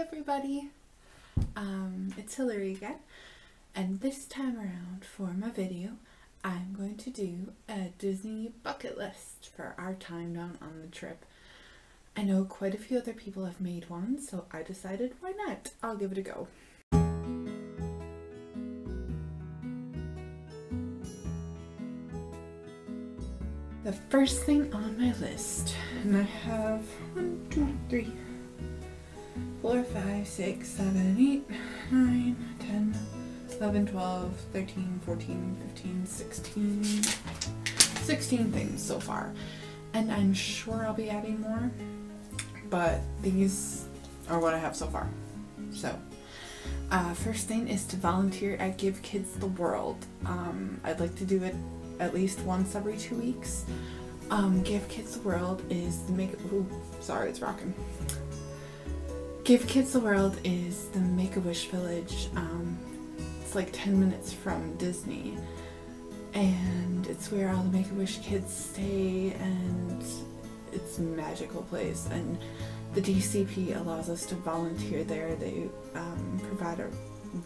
everybody, it's Hillary again, and this time around for my video I'm going to do a Disney bucket list for our time down on the trip. I know quite a few other people have made one, so I decided why not? I'll give it a go. The first thing on my list, and I have 1, 2, 3, 4, 5, 6, 7, 8, 9, 10, 11, 12, 13, 14, 15, 16 things so far. And I'm sure I'll be adding more, but these are what I have so far. So, first thing is to volunteer at Give Kids the World. I'd like to do it at least once every 2 weeks. Give Kids the World is the Give Kids the World is the Make-A-Wish village. It's like 10 minutes from Disney, and it's where all the Make-A-Wish kids stay, and it's a magical place, and the DCP allows us to volunteer there. They provide a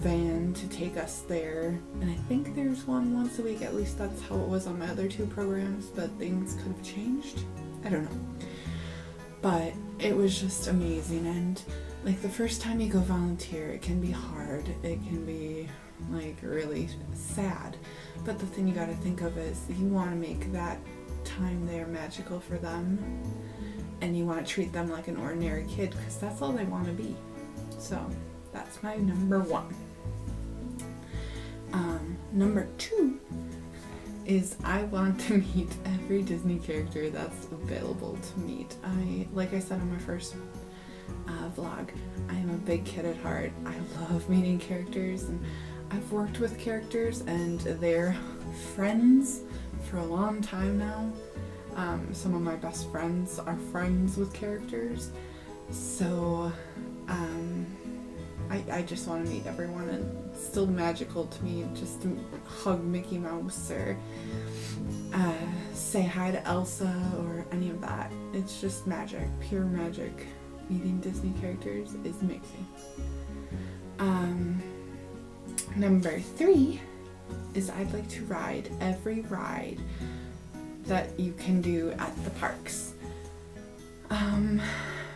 van to take us there, and I think there's one once a week, at least that's how it was on my other 2 programs, but things could have changed. I don't know. But it was just amazing, and like the first time you go volunteer, it can be hard, it can be like really sad, but the thing you gotta think of is you want to make that time there magical for them, and you want to treat them like an ordinary kid because that's all they want to be. So that's my number 1. Number 2 is I want to meet every Disney character that's available to meet. Like I said on my first vlog, I am a big kid at heart. I love meeting characters, and I've worked with characters and they're friends for a long time now. Some of my best friends are friends with characters, so I just want to meet everyone, and it's still magical to me just to hug Mickey Mouse or say hi to Elsa or any of that. It's just magic, pure magic. Meeting Disney characters is amazing. Number 3 is I'd like to ride every ride that you can do at the parks.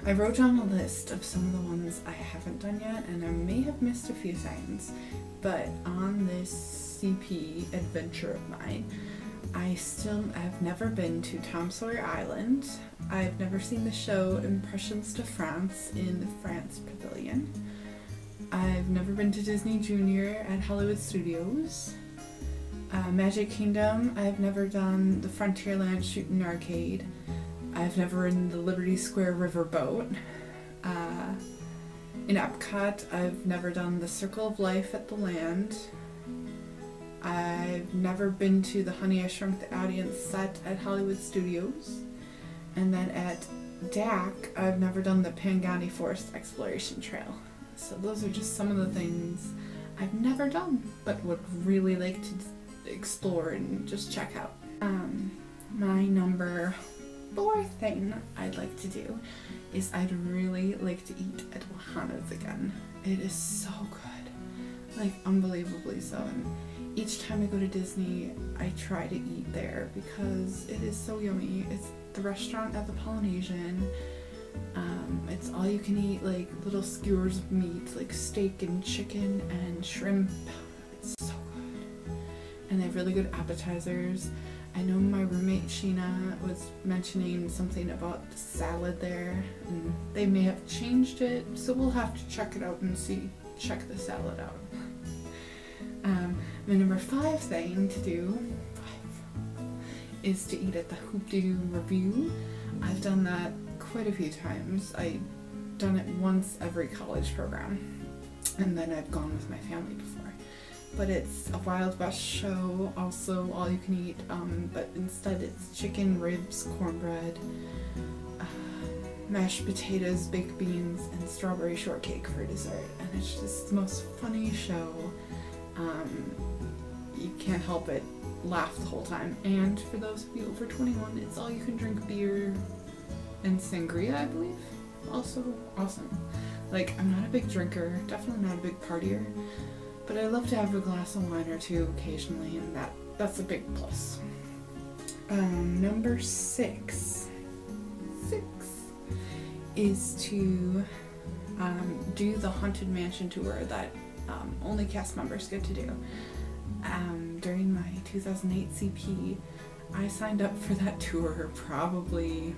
I wrote down a list of some of the ones I haven't done yet, and I may have missed a few things, but on this CP adventure of mine, I've never been to Tom Sawyer Island. I've never seen the show Impressions de France in the France Pavilion. I've never been to Disney Junior at Hollywood Studios. Magic Kingdom, I've never done the Frontierland Shootin' Arcade. I've never ridden the Liberty Square Riverboat. In Epcot, I've never done the Circle of Life at the Land. I've never been to the Honey, I Shrunk the Audience set at Hollywood Studios. And then at DAC, I've never done the Pangani Forest Exploration Trail. So those are just some of the things I've never done, but would really like to explore and just check out. My number 4 thing I'd like to do is I'd really like to eat at Ohana's again. It is so good, like unbelievably so. And each time I go to Disney, I try to eat there because it is so yummy. It's the restaurant at the Polynesian. It's all you can eat, like little skewers of meat, like steak and chicken and shrimp. It's so good. And they have really good appetizers. I know my roommate Sheena was mentioning something about the salad there, and they may have changed it, so we'll have to check it out and check the salad out. My number 5 thing to do is to eat at the Hoop-Dee-Doo Review. I've done that quite a few times. I've done it once every college program, and then I've gone with my family before. But it's a Wild West show, also all you can eat, but instead it's chicken, ribs, cornbread, mashed potatoes, baked beans, and strawberry shortcake for dessert. And it's just the most funny show. You can't help but laugh the whole time. And for those of you over 21, it's all you can drink beer and sangria, I believe. Also awesome. Like, I'm not a big drinker, definitely not a big partier, but I love to have a glass of wine or two occasionally, and that's a big plus. Number six is to do the Haunted Mansion tour that only cast members get to do. During my 2008 CP, I signed up for that tour probably,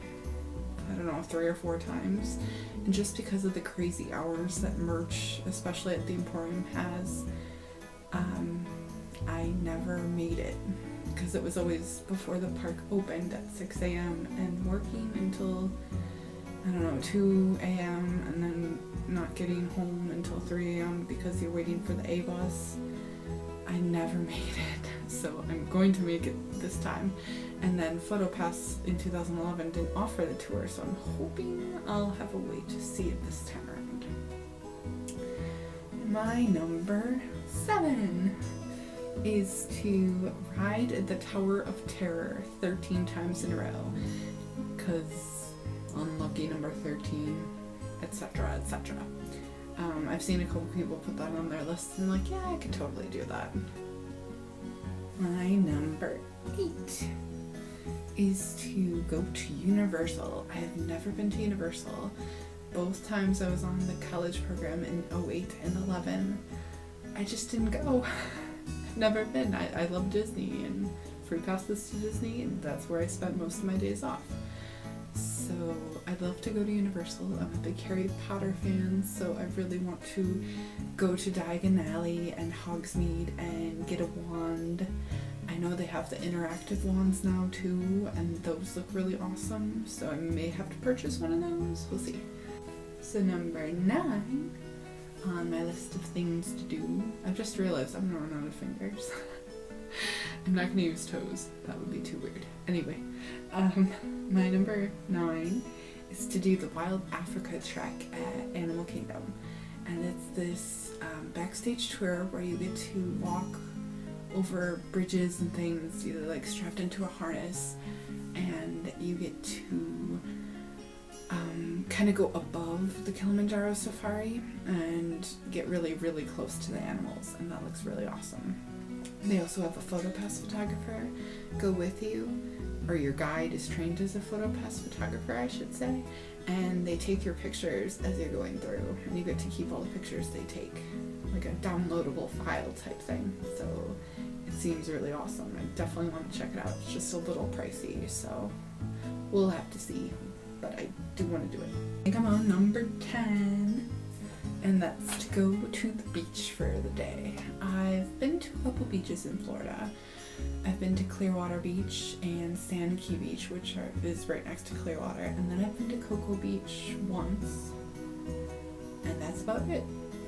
I don't know, 3 or 4 times, and just because of the crazy hours that merch, especially at the Emporium, has, I never made it, because it was always before the park opened at 6 a.m. and working until, I don't know, 2 a.m. and then not getting home until 3 a.m. because you're waiting for the A bus. I never made it, so I'm going to make it this time. And then PhotoPass in 2011 didn't offer the tour, so I'm hoping I'll have a way to see it this time around. My number 7 is to ride the Tower of Terror 13 times in a row, because unlucky number 13, etc., etc. I've seen a couple people put that on their list and I'm like, yeah, I could totally do that. My number 8 is to go to Universal. I have never been to Universal. Both times I was on the college program in 08 and 11, I just didn't go. I've never been. I love Disney and free passes to Disney, and that's where I spent most of my days off. So I'd love to go to Universal. I'm a big Harry Potter fan, so I really want to go to Diagon Alley and Hogsmeade and get a wand. I know they have the interactive wands now too, and those look really awesome, so I may have to purchase one of those. We'll see. So number 9 on my list of things to do. I've just realized I'm gonna run out of fingers. I'm not gonna use toes. That would be too weird. Anyway, my number 9 is to do the Wild Africa trek at Animal Kingdom. And it's this backstage tour where you get to walk over bridges and things, you're like strapped into a harness, and you get to kind of go above the Kilimanjaro Safari and get really, really close to the animals, and that looks really awesome. They also have a PhotoPass photographer go with you, or your guide is trained as a PhotoPass photographer, I should say, and they take your pictures as you're going through, and you get to keep all the pictures they take, like a downloadable file type thing. So it seems really awesome. I definitely want to check it out. It's just a little pricey, so we'll have to see, but I do want to do it. I think I'm on number 10. And that's to go to the beach for the day. I've been to a couple beaches in Florida. I've been to Clearwater Beach and Sand Key Beach, which is right next to Clearwater, and then I've been to Cocoa Beach once, and that's about it.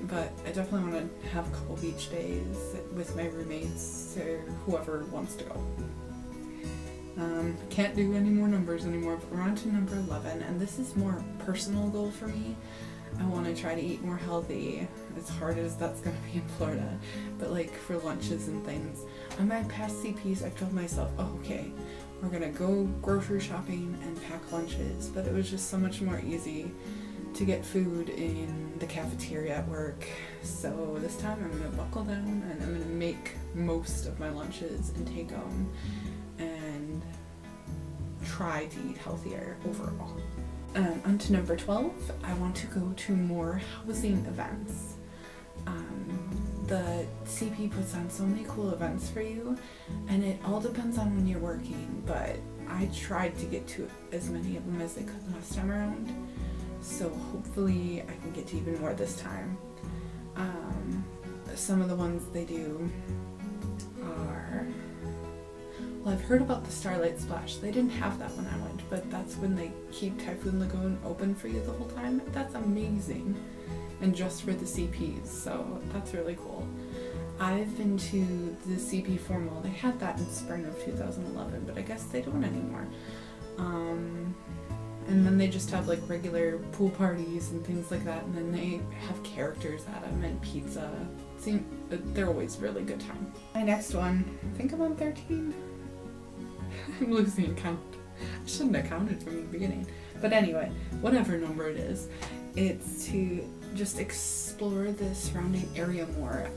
But I definitely want to have a couple beach days with my roommates or whoever wants to go. Can't do any more numbers anymore, but we're on to number 11, and this is more a personal goal for me. I want to try to eat more healthy, as hard as that's going to be in Florida, but like for lunches and things. On my past CPs, I've told myself, oh, okay, we're going to go grocery shopping and pack lunches, but it was just so much more easy to get food in the cafeteria at work. So this time I'm going to buckle down and I'm going to make most of my lunches and take them and try to eat healthier overall. On to number 12, I want to go to more housing events. The CP puts on so many cool events for you, and it all depends on when you're working, but I tried to get to as many of them as I could last time around, so hopefully I can get to even more this time. Some of the ones they do are, well, I've heard about the Starlight Splash. They didn't have that when I went, but that's when they keep Typhoon Lagoon open for you the whole time. That's amazing, and just for the CPs, so that's really cool. I've been to the CP formal. They had that in spring of 2011, but I guess they don't anymore. And then they just have like regular pool parties and things like that, and then they have characters at them and pizza. They're always really good time. My next one, I think I'm on 13. I'm losing count. I shouldn't have counted from the beginning. But anyway, whatever number it is, it's to just explore the surrounding area more.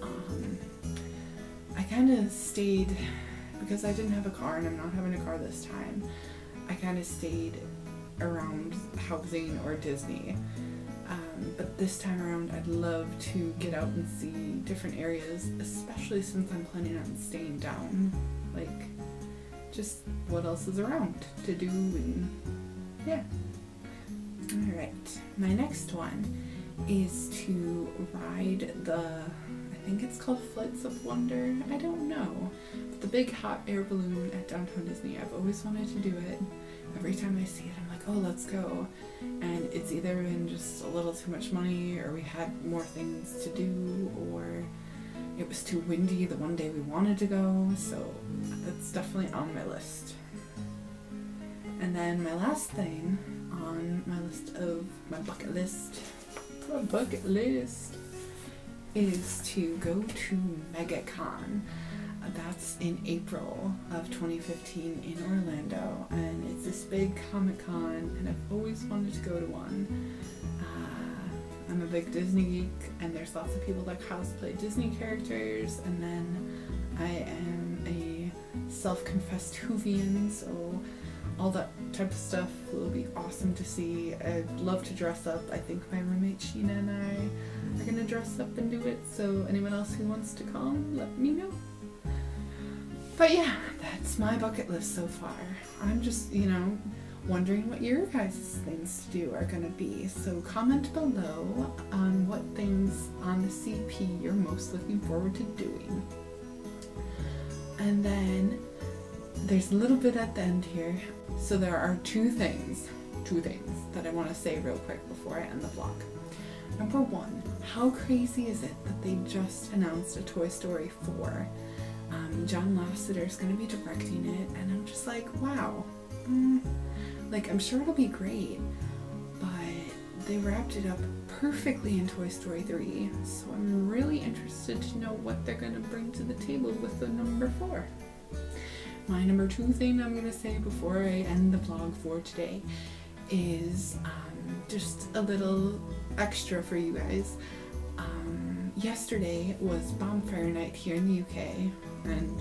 I kind of stayed, because I didn't have a car and I'm not having a car this time, I kind of stayed around housing or Disney. But this time around I'd love to get out and see different areas, especially since I'm planning on staying down. Like, just what else is around to do, and yeah. Alright, my next one is to ride the, I think it's called Flights of Wonder, I don't know, but the big hot air balloon at Downtown Disney. I've always wanted to do it. Every time I see it I'm like, oh, let's go. And it's either been just a little too much money, or we had more things to do, or it was too windy the one day we wanted to go, so that's definitely on my list. And then my last thing on my list of my bucket list is to go to MegaCon. That's in April of 2015 in Orlando, and it's this big Comic-Con, and I've always wanted to go to one. I'm a big Disney geek, and there's lots of people that cosplay Disney characters, and then I am a self-confessed Whovian, so all that type of stuff will be awesome to see. I'd love to dress up. I think my roommate Sheena and I are gonna dress up and do it, so anyone else who wants to come, let me know. But yeah, that's my bucket list so far. I'm just, wondering what your guys' things to do are gonna be. So comment below on what things on the CP you're most looking forward to doing. And then there's a little bit at the end here. So there are two things that I want to say real quick before I end the vlog. Number one, how crazy is it that they just announced a Toy Story 4? John Lasseter's going to be directing it, and I'm just like, wow. Like, I'm sure it'll be great, but they wrapped it up perfectly in Toy Story 3, so I'm really interested to know what they're going to bring to the table with the number 4. My number 2 thing I'm going to say before I end the vlog for today is just a little extra for you guys. Yesterday was Bonfire Night here in the UK, and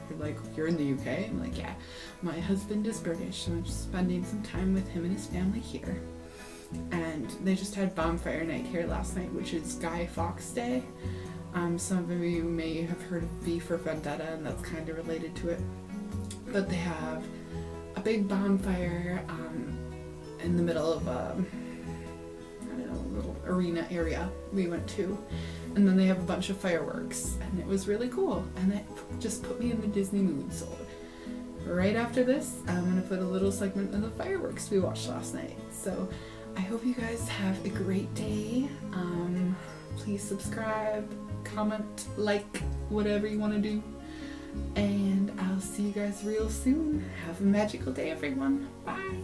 you're like, you're in the UK? I'm like, yeah. My husband is British, so I'm just spending some time with him and his family here. And they just had Bonfire Night here last night, which is Guy Fawkes Day. Some of you may have heard of V for Vendetta, and that's kind of related to it. But they have a big bonfire in the middle of a little arena area we went to, and then they have a bunch of fireworks, and it was really cool, and it just put me in the Disney mood. So right after this I'm gonna put a little segment of the fireworks we watched last night. So I hope you guys have a great day. Please subscribe, comment, like, whatever you want to do, and I'll see you guys real soon. Have a magical day, everyone. Bye.